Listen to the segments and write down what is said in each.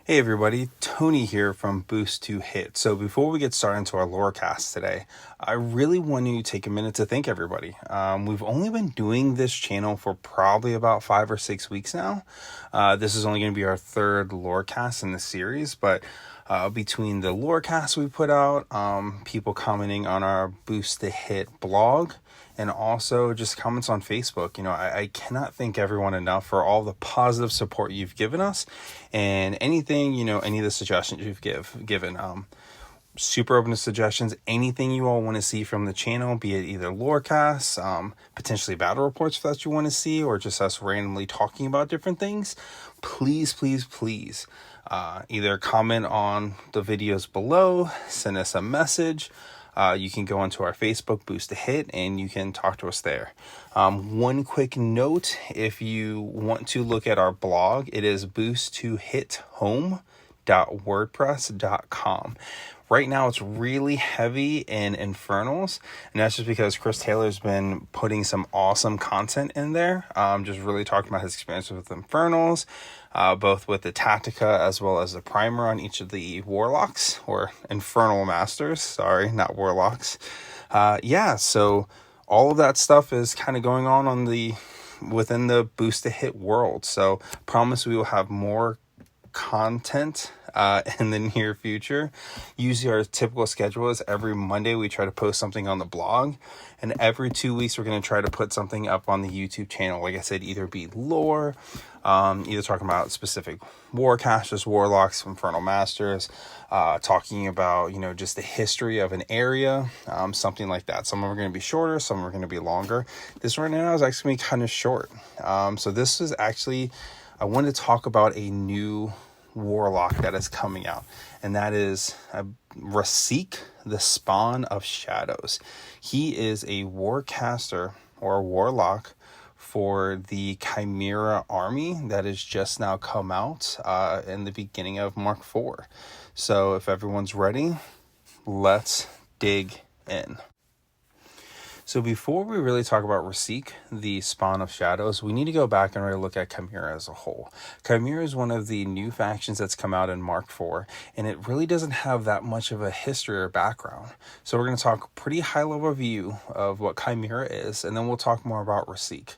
Hey everybody, Tony here from Boost to Hit. So before we get started into our lorecast today, I really want to take a minute to thank everybody. We've only been doing this channel for probably about 5 or 6 weeks now. This is only going to be our third lorecast in the series, but between the lorecast we put out, people commenting on our Boost to Hit blog, and also just comments on Facebook. I cannot thank everyone enough for all the positive support you've given us and anything, any of the suggestions you've given. Super open to suggestions. Anything you all want to see from the channel, be it either lorecasts, potentially battle reports that you want to see, or just us randomly talking about different things, please, either comment on the videos below, send us a message. You can go onto our Facebook, Boost to Hit, and you can talk to us there. One quick note, if you want to look at our blog, it is boosttohithome.wordpress.com. Right now, it's really heavy in Infernals, and that's just because Chris Taylor's been putting some awesome content in there, just really talking about his experience with Infernals, both with the Tactica as well as the primer on each of the Warlocks, or Infernal Masters, sorry, not Warlocks. So all of that stuff is kind of going on within the Boost to Hit world, so promise we will have more content in the near future. Usually our typical schedule is every Monday we try to post something on the blog, and every 2 weeks we're going to try to put something up on the YouTube channel. Like I said, either be lore, either talking about specific warcasters, warlocks, infernal masters, talking about just the history of an area, something like that. Some of them are going to be shorter, some are going to be longer. This right now is actually going to be kind of short. So this is actually, I wanted to talk about a new warlock that is coming out, and that is Rassyk, the Spawn of Shadows. He is a warcaster or a warlock for the Chimera army that has just now come out in the beginning of Mark 4. So if everyone's ready, let's dig in. So before we really talk about Rassyk, the Spawn of Shadows, we need to go back and really look at Chimera as a whole. Chimera is one of the new factions that's come out in Mark 4, and it really doesn't have that much of a history or background. So we're going to talk pretty high-level view of what Chimera is, and then we'll talk more about Rassyk.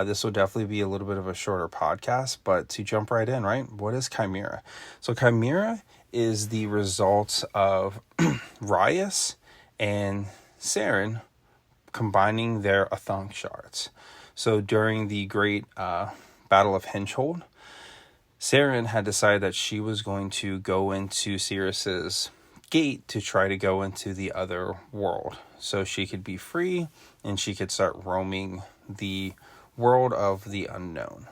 This will definitely be a little bit of a shorter podcast, but to jump right in, right? What is Chimera? So Chimera is the result of Rias and Saren combining their Athonk shards. So during the great Battle of Henchhold, Saren had decided that she was going to go into Sirius's gate to try to go into the other world, so she could be free and she could start roaming the world of the unknown.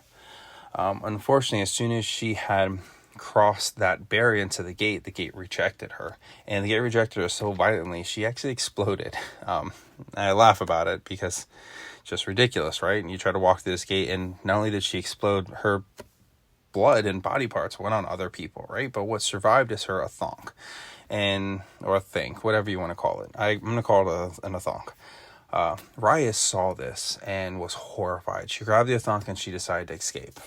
Unfortunately, as soon as she had crossed that barrier into the gate rejected her, and the gate rejected her so violently she actually exploded. I laugh about it because it's just ridiculous, right? And you try to walk through this gate, and not only did she explode, her blood and body parts went on other people, right? But what survived is her Athonk, or a think, whatever you want to call it. I'm going to call it an Athonk. Rias saw this and was horrified. She grabbed the Athonk and she decided to escape.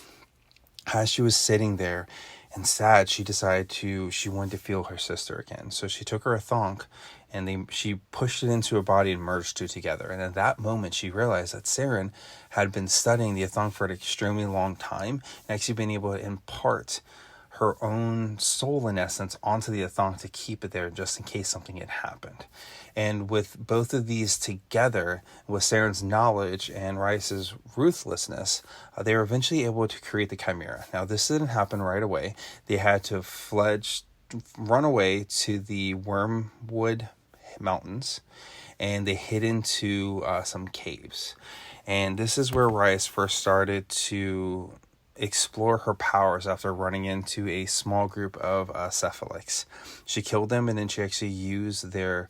As she was sitting there and sad, she wanted to feel her sister again. So she took her Athonk and she pushed it into her body and merged two together. And at that moment, she realized that Saren had been studying the Athonk for an extremely long time and actually been able to impart her own soul in essence onto the Athonk to keep it there just in case something had happened. And with both of these together, with Saren's knowledge and Rice's ruthlessness, they were eventually able to create the Chimera. Now, this didn't happen right away. They had to run away to the Wormwood Mountains, and they hid into some caves. And this is where Rice first started to explore her powers after running into a small group of cephalics. She killed them, and then she actually used their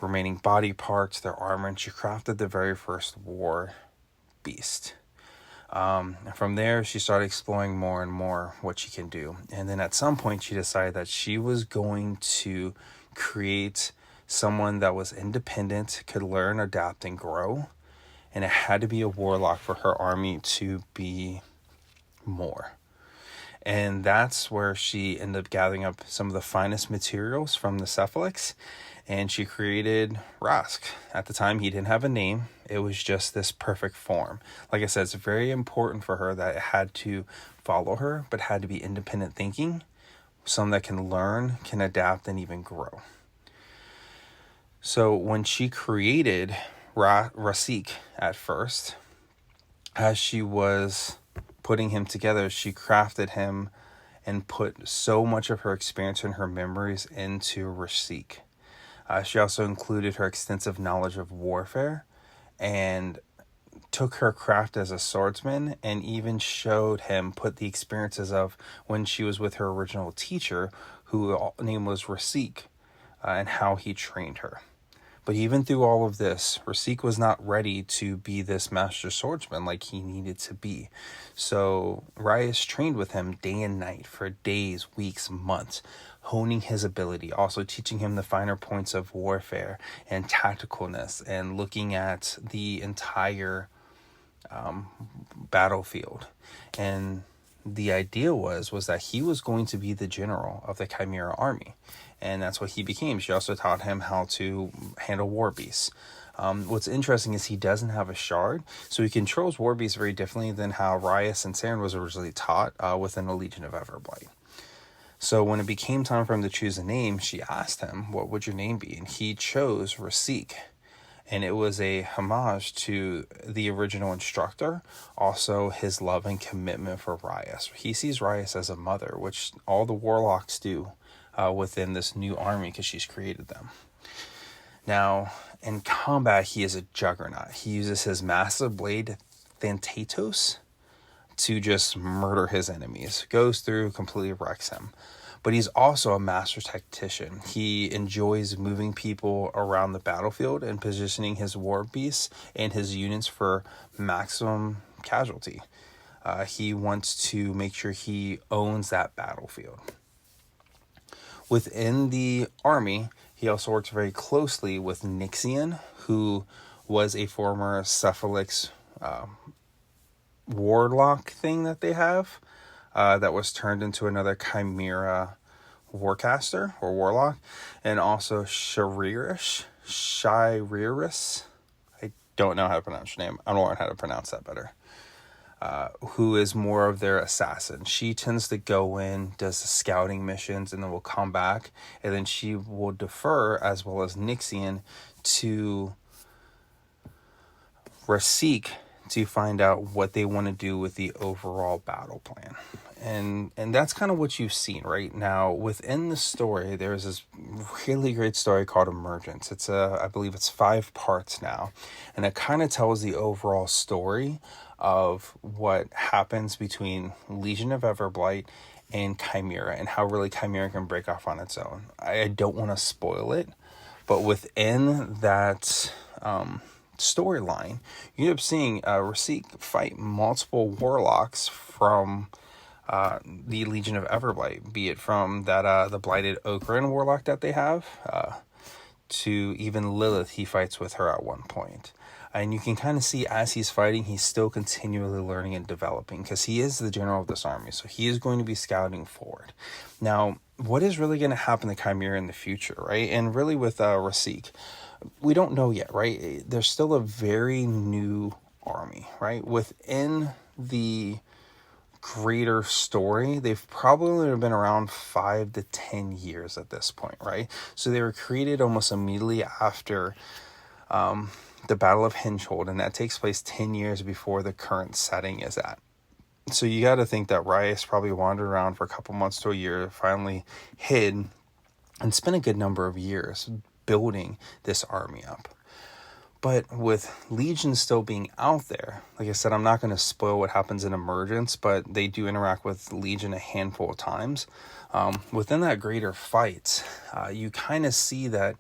remaining body parts, their armor, and she crafted the very first war beast. From there, she started exploring more and more what she can do. And then at some point, she decided that she was going to create someone that was independent, could learn, adapt, and grow. And it had to be a warlock for her army to be more. And that's where she ended up gathering up some of the finest materials from the cephalics, and she created Rassyk. At the time, he didn't have a name. It was just this perfect form. Like I said, it's very important for her that it had to follow her, but had to be independent thinking, someone that can learn, can adapt, and even grow. So when she created Rassyk at first, as she was putting him together, she crafted him and put so much of her experience and her memories into Rassyk. She also included her extensive knowledge of warfare and took her craft as a swordsman, and even showed him, put the experiences of when she was with her original teacher, whose name was Rassyk, and how he trained her. But even through all of this, Rassyk was not ready to be this master swordsman like he needed to be. So Rias trained with him day and night for days, weeks, months, honing his ability, also teaching him the finer points of warfare and tacticalness, and looking at the entire battlefield. And the idea was that he was going to be the general of the Chimera army, and that's what he became. She also taught him how to handle war beasts. What's interesting is he doesn't have a shard, so he controls war beasts very differently than how Rias and Saren was originally taught within the Legion of Everblight. So when it became time for him to choose a name, she asked him, what would your name be? And he chose Rassyk. And it was a homage to the original instructor, also his love and commitment for Rias. He sees Rias as a mother, which all the warlocks do within this new army, because she's created them. Now, in combat, he is a juggernaut. He uses his massive blade, Thanatos, to just murder his enemies. Goes through, completely wrecks him. But he's also a master tactician. He enjoys moving people around the battlefield and positioning his war beasts and his units for maximum casualty. He wants to make sure he owns that battlefield. Within the army, he also works very closely with Nixian, who was a former Cephalix warlock thing that they have, that was turned into another Chimera warcaster or warlock, and also Shiriris. I don't know how to pronounce your name. I'm gonna learn how to pronounce that better. Who is more of their assassin. She tends to go in, does the scouting missions, and then will come back, and then she will defer, as well as Nixian, to Rassyk to find out what they want to do with the overall battle plan. And that's kind of what you've seen right now within the story. There's this really great story called Emergence. It's I believe it's 5 parts now, and it kind of tells the overall story of what happens between Legion of Everblight and Chimera, and how really Chimera can break off on its own. I don't want to spoil it, but within that storyline, you end up seeing Rassyk fight multiple warlocks from the Legion of Everblight, be it from that the Blighted Okran warlock that they have, to even Lilith. He fights with her at one point. And you can kind of see as he's fighting, he's still continually learning and developing, because he is the general of this army, so he is going to be scouting forward. Now, what is really going to happen to Chimera in the future, right? And really with Rassyk, we don't know yet, right? There's still a very new army, right? Within the greater story, they've probably been around 5 to 10 years at this point, right? So they were created almost immediately after the Battle of Hingehold, and that takes place 10 years before the current setting is at. So you got to think that Rias probably wandered around for a couple months to a year, finally hid, and spent a good number of years building this army up. But with Legion still being out there, like I said, I'm not going to spoil what happens in Emergence, but they do interact with Legion a handful of times. Within that greater fight, you kind of see that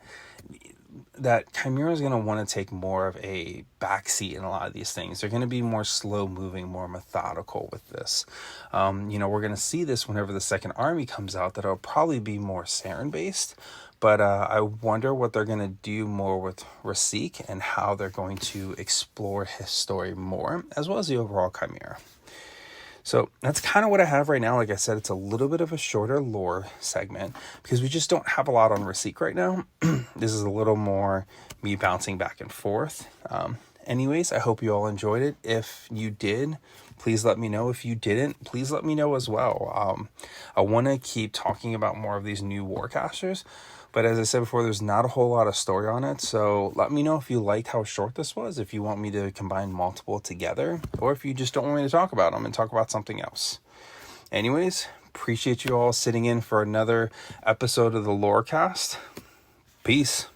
Chimera is going to want to take more of a backseat in a lot of these things. They're going to be more slow moving, more methodical with this. We're going to see this whenever the second army comes out, that it'll probably be more Saren based. But I wonder what they're going to do more with Rassyk, and how they're going to explore his story more, as well as the overall Chimera. So that's kind of what I have right now. Like I said, it's a little bit of a shorter lore segment because we just don't have a lot on Rassyk right now. This is a little more me bouncing back and forth. Anyways, I hope you all enjoyed it. If you did, please let me know. If you didn't, please let me know as well. I want to keep talking about more of these new warcasters, but as I said before, there's not a whole lot of story on it. So let me know if you liked how short this was, if you want me to combine multiple together, or if you just don't want me to talk about them and talk about something else. Anyways, appreciate you all sitting in for another episode of the Lorecast. Peace.